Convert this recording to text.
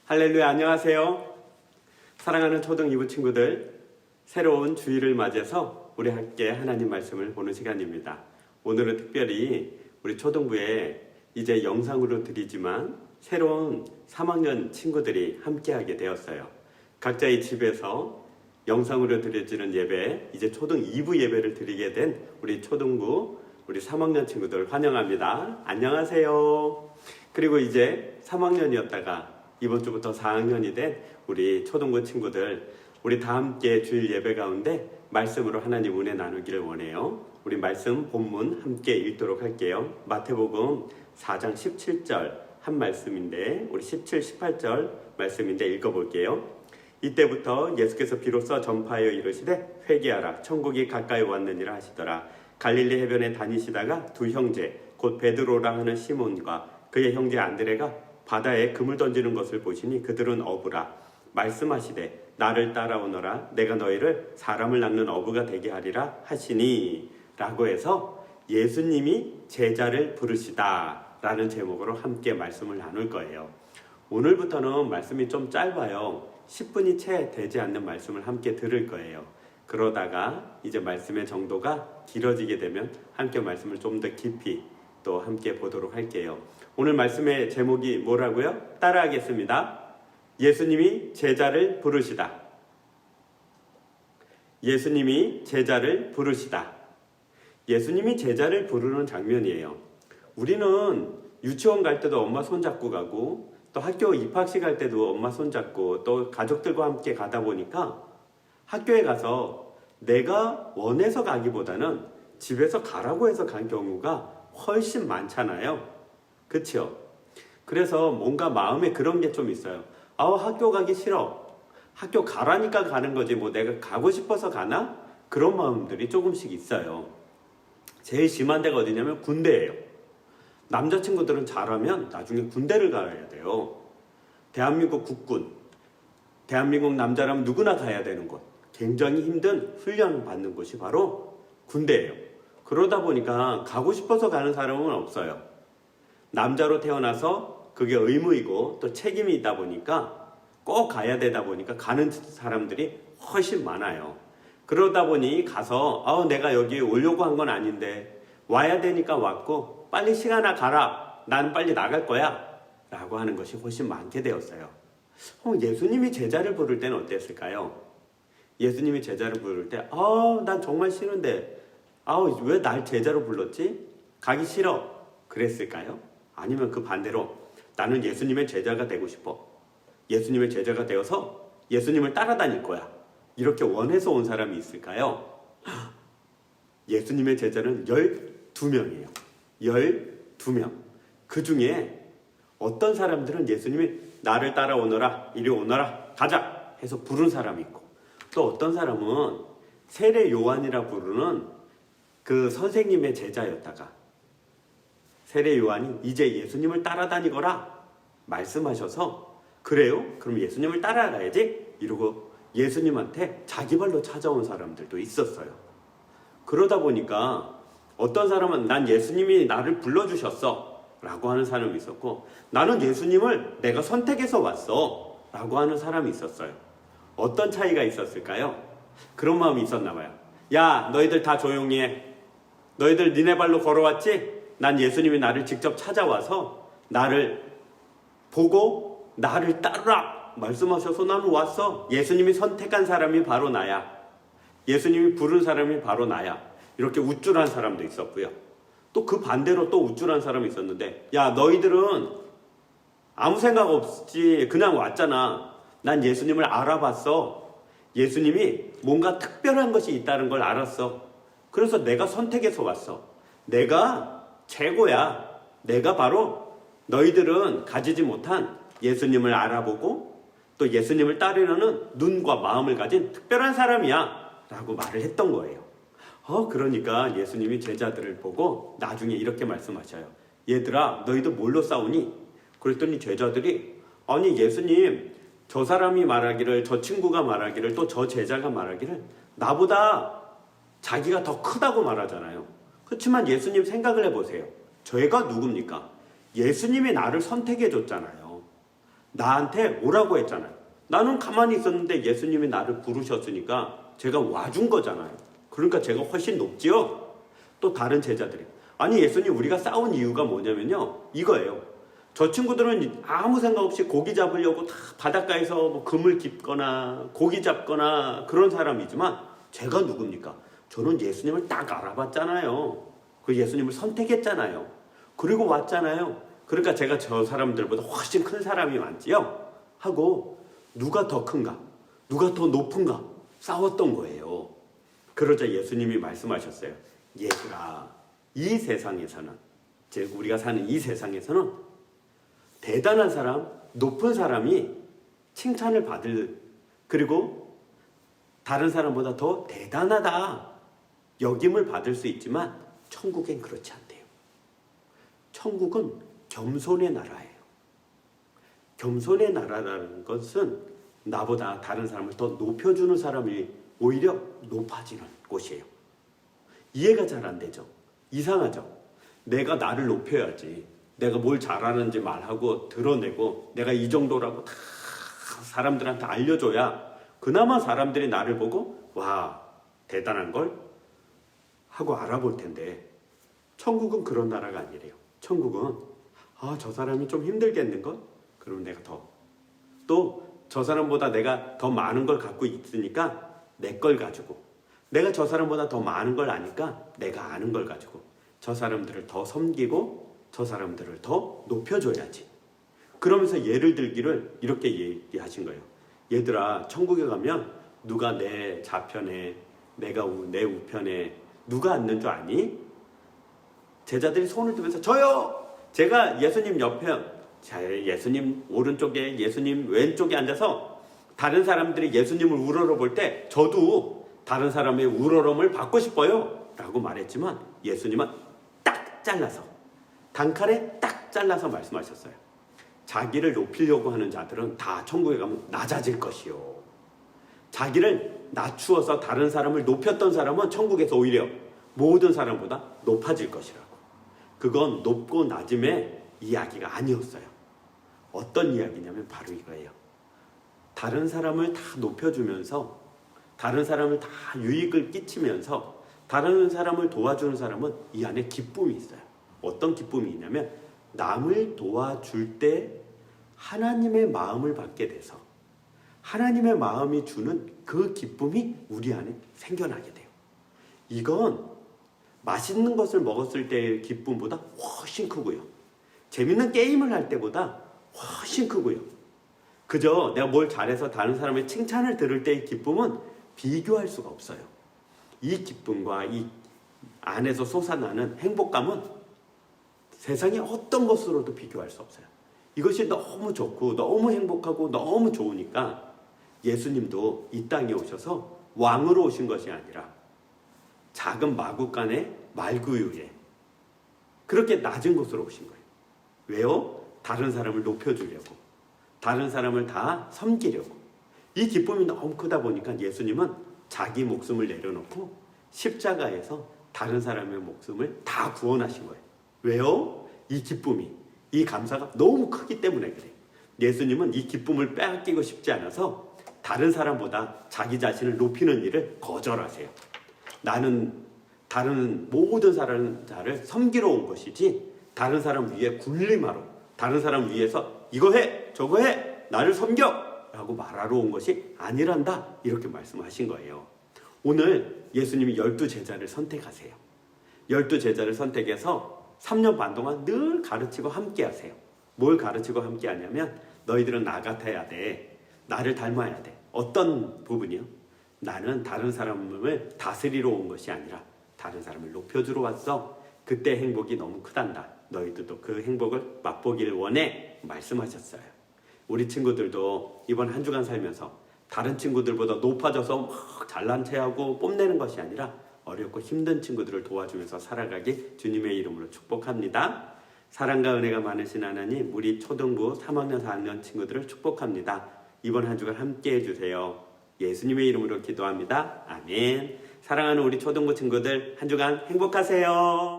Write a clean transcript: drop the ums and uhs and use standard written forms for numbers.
할렐루야, 안녕하세요. 사랑하는 초등 2부 친구들, 새로운 주일을 맞이해서 우리 함께 하나님 말씀을 보는 시간입니다. 오늘은 특별히 우리 초등부에 이제 영상으로 드리지만 새로운 3학년 친구들이 함께하게 되었어요. 각자의 집에서 영상으로 드려지는 예배, 이제 초등 2부 예배를 드리게 된 우리 초등부, 우리 3학년 친구들 환영합니다. 안녕하세요. 그리고 이제 3학년이었다가 이번 주부터 4학년이 된 우리 초등부 친구들, 우리 다 함께 주일 예배 가운데 말씀으로 하나님 은혜 나누기를 원해요. 우리 말씀 본문 함께 읽도록 할게요. 마태복음 4장 17절 한 말씀인데 우리 17, 18절 말씀인데 읽어볼게요. 이때부터 예수께서 비로소 전파하여 이르시되 회개하라 천국이 가까이 왔느니라 하시더라. 갈릴리 해변에 다니시다가 두 형제 곧 베드로라 하는 시몬과 그의 형제 안드레가 바다에 금을 던지는 것을 보시니 그들은 어부라. 말씀하시되 나를 따라오너라 내가 너희를 사람을 낚는 어부가 되게 하리라 하시니 라고 해서 예수님이 제자를 부르시다 라는 제목으로 함께 말씀을 나눌 거예요. 오늘부터는 말씀이 좀 짧아요. 10분이 채 되지 않는 말씀을 함께 들을 거예요. 그러다가 이제 말씀의 정도가 길어지게 되면 함께 말씀을 좀 더 깊이 또 함께 보도록 할게요. 오늘 말씀의 제목이 뭐라고요? 따라하겠습니다. 예수님이 제자를 부르시다. 예수님이 제자를 부르시다. 예수님이 제자를 부르는 장면이에요. 우리는 유치원 갈 때도 엄마 손잡고 가고 또 학교 입학식 할 때도 엄마 손잡고 또 가족들과 함께 가다 보니까 학교에 가서 내가 원해서 가기보다는 집에서 가라고 해서 간 경우가 훨씬 많잖아요. 그렇죠? 그래서 뭔가 마음에 그런 게 좀 있어요. 학교 가기 싫어. 학교 가라니까 가는 거지 뭐 내가 가고 싶어서 가나? 그런 마음들이 조금씩 있어요. 제일 심한 데가 어디냐면 군대예요. 남자친구들은 잘하면 나중에 군대를 가야 돼요. 대한민국 국군, 대한민국 남자라면 누구나 가야 되는 곳, 굉장히 힘든 훈련을 받는 곳이 바로 군대예요. 그러다 보니까 가고 싶어서 가는 사람은 없어요. 남자로 태어나서 그게 의무이고 또 책임이 있다 보니까 꼭 가야 되다 보니까 가는 사람들이 훨씬 많아요. 그러다 보니 가서 내가 여기 오려고 한 건 아닌데 와야 되니까 왔고 빨리 시간아 가라. 난 빨리 나갈 거야. 라고 하는 것이 훨씬 많게 되었어요. 예수님이 제자를 부를 때는 어땠을까요? 예수님이 제자를 부를 때 난 정말 싫은데 왜 날 제자로 불렀지? 가기 싫어. 그랬을까요? 아니면 그 반대로 나는 예수님의 제자가 되고 싶어. 예수님의 제자가 되어서 예수님을 따라다닐 거야. 이렇게 원해서 온 사람이 있을까요? 예수님의 제자는 12명이에요. 12명. 그 중에 어떤 사람들은 예수님이 나를 따라오너라, 이리 오너라, 가자 해서 부른 사람이 있고 또 어떤 사람은 세례 요한이라 부르는 그 선생님의 제자였다가 세례 요한이 이제 예수님을 따라다니거라 말씀하셔서 그래요? 그럼 예수님을 따라가야지? 이러고 예수님한테 자기 발로 찾아온 사람들도 있었어요. 그러다 보니까 어떤 사람은 난 예수님이 나를 불러주셨어 라고 하는 사람이 있었고 나는 예수님을 내가 선택해서 왔어 라고 하는 사람이 있었어요. 어떤 차이가 있었을까요? 그런 마음이 있었나 봐요. 야, 너희들 다 조용히 해. 너희들 니네 발로 걸어왔지? 난 예수님이 나를 직접 찾아와서 나를 보고 나를 따르라 말씀하셔서 나는 왔어. 예수님이 선택한 사람이 바로 나야. 예수님이 부른 사람이 바로 나야. 이렇게 우쭐한 사람도 있었고요. 또 그 반대로 또 우쭐한 사람이 있었는데 야, 너희들은 아무 생각 없이 그냥 왔잖아. 난 예수님을 알아봤어. 예수님이 뭔가 특별한 것이 있다는 걸 알았어. 그래서 내가 선택해서 왔어. 내가 최고야. 내가 바로 너희들은 가지지 못한 예수님을 알아보고 또 예수님을 따르려는 눈과 마음을 가진 특별한 사람이야 라고 말을 했던 거예요. 그러니까 예수님이 제자들을 보고 나중에 이렇게 말씀하셔요. 얘들아, 너희들 뭘로 싸우니? 그랬더니 제자들이 아니 예수님, 저 사람이 말하기를, 저 친구가 말하기를, 또 저 제자가 말하기를 나보다 자기가 더 크다고 말하잖아요. 그렇지만 예수님 생각을 해보세요. 저희가 누굽니까? 예수님이 나를 선택해 줬잖아요. 나한테 오라고 했잖아요. 나는 가만히 있었는데 예수님이 나를 부르셨으니까 제가 와준 거잖아요. 그러니까 제가 훨씬 높지요. 또 다른 제자들이, 아니 예수님, 우리가 싸운 이유가 뭐냐면요, 이거예요. 저 친구들은 아무 생각 없이 고기 잡으려고 다 바닷가에서 뭐 그물 깁거나 고기 잡거나 그런 사람이지만, 제가 누굽니까? 저는 예수님을 딱 알아봤잖아요. 그 예수님을 선택했잖아요. 그리고 왔잖아요. 그러니까 제가 저 사람들보다 훨씬 큰 사람이 많지요 하고, 누가 더 큰가, 누가 더 높은가 싸웠던 거예요. 그러자 예수님이 말씀하셨어요. 얘들아, 이 세상에서는, 즉 우리가 사는 이 세상에서는 대단한 사람, 높은 사람이 칭찬을 받을, 그리고 다른 사람보다 더 대단하다 여김을 받을 수 있지만, 천국엔 그렇지 않대요. 천국은 겸손의 나라예요. 겸손의 나라라는 것은 나보다 다른 사람을 더 높여주는 사람이 오히려 높아지는 곳이에요. 이해가 잘 안 되죠? 이상하죠? 내가 나를 높여야지. 내가 뭘 잘하는지 말하고 드러내고 내가 이 정도라고 다 사람들한테 알려줘야 그나마 사람들이 나를 보고 와, 대단한 걸 하고 알아볼 텐데, 천국은 그런 나라가 아니래요. 천국은 저 사람이 좀 힘들겠는걸? 그러면 내가 또 저 사람보다 내가 더 많은 걸 갖고 있으니까 내 걸 가지고, 내가 저 사람보다 더 많은 걸 아니까 내가 아는 걸 가지고 저 사람들을 더 섬기고 저 사람들을 더 높여줘야지. 그러면서 예를 들기를 이렇게 얘기하신 거예요. 얘들아, 천국에 가면 누가 내 좌편에, 내가 내 우편에 누가 앉는 줄 아니? 제자들이 손을 들면서 저요! 제가 예수님 옆에, 예수님 오른쪽에 예수님 왼쪽에 앉아서 다른 사람들이 예수님을 우러러볼 때 저도 다른 사람의 우러럼을 받고 싶어요 라고 말했지만, 예수님은 딱 잘라서, 단칼에 딱 잘라서 말씀하셨어요. 자기를 높이려고 하는 자들은 다 천국에 가면 낮아질 것이요, 자기를 낮추어서 다른 사람을 높였던 사람은 천국에서 오히려 모든 사람보다 높아질 것이라고. 그건 높고 낮음의 이야기가 아니었어요. 어떤 이야기냐면 바로 이거예요. 다른 사람을 다 높여주면서, 다른 사람을 다 유익을 끼치면서 다른 사람을 도와주는 사람은 이 안에 기쁨이 있어요. 어떤 기쁨이 있냐면, 남을 도와줄 때 하나님의 마음을 받게 돼서 하나님의 마음이 주는 그 기쁨이 우리 안에 생겨나게 돼요. 이건 맛있는 것을 먹었을 때의 기쁨보다 훨씬 크고요, 재밌는 게임을 할 때보다 훨씬 크고요, 그저 내가 뭘 잘해서 다른 사람의 칭찬을 들을 때의 기쁨은 비교할 수가 없어요. 이 기쁨과 이 안에서 솟아나는 행복감은 세상의 어떤 것으로도 비교할 수 없어요. 이것이 너무 좋고 너무 행복하고 너무 좋으니까 예수님도 이 땅에 오셔서 왕으로 오신 것이 아니라 작은 마구간의 말구유에 그렇게 낮은 곳으로 오신 거예요. 왜요? 다른 사람을 높여주려고, 다른 사람을 다 섬기려고. 이 기쁨이 너무 크다 보니까 예수님은 자기 목숨을 내려놓고 십자가에서 다른 사람의 목숨을 다 구원하신 거예요. 왜요? 이 기쁨이, 이 감사가 너무 크기 때문에 그래요. 예수님은 이 기쁨을 빼앗기고 싶지 않아서 다른 사람보다 자기 자신을 높이는 일을 거절하세요. 나는 다른 모든 사람을 섬기러 온 것이지 다른 사람 위에 군림하러, 다른 사람 위해서 이거 해 저거 해 나를 섬겨 라고 말하러 온 것이 아니란다, 이렇게 말씀하신 거예요. 오늘 예수님이 12제자를 선택하세요. 12제자를 선택해서 3년 반 동안 늘 가르치고 함께 하세요. 뭘 가르치고 함께 하냐면, 너희들은 나 같아야 돼, 나를 닮아야 돼. 어떤 부분이요? 나는 다른 사람을 다스리러 온 것이 아니라 다른 사람을 높여주러 왔어. 그때 행복이 너무 크단다. 너희들도 그 행복을 맛보길 원해 말씀하셨어요. 우리 친구들도 이번 한 주간 살면서 다른 친구들보다 높아져서 막 잘난 체하고 뽐내는 것이 아니라 어렵고 힘든 친구들을 도와주면서 살아가기 주님의 이름으로 축복합니다. 사랑과 은혜가 많으신 하나님, 우리 초등부 3학년 4학년 친구들을 축복합니다. 이번 한 주간 함께 해주세요. 예수님의 이름으로 기도합니다. 아멘. 사랑하는 우리 초등부 친구들, 한 주간 행복하세요.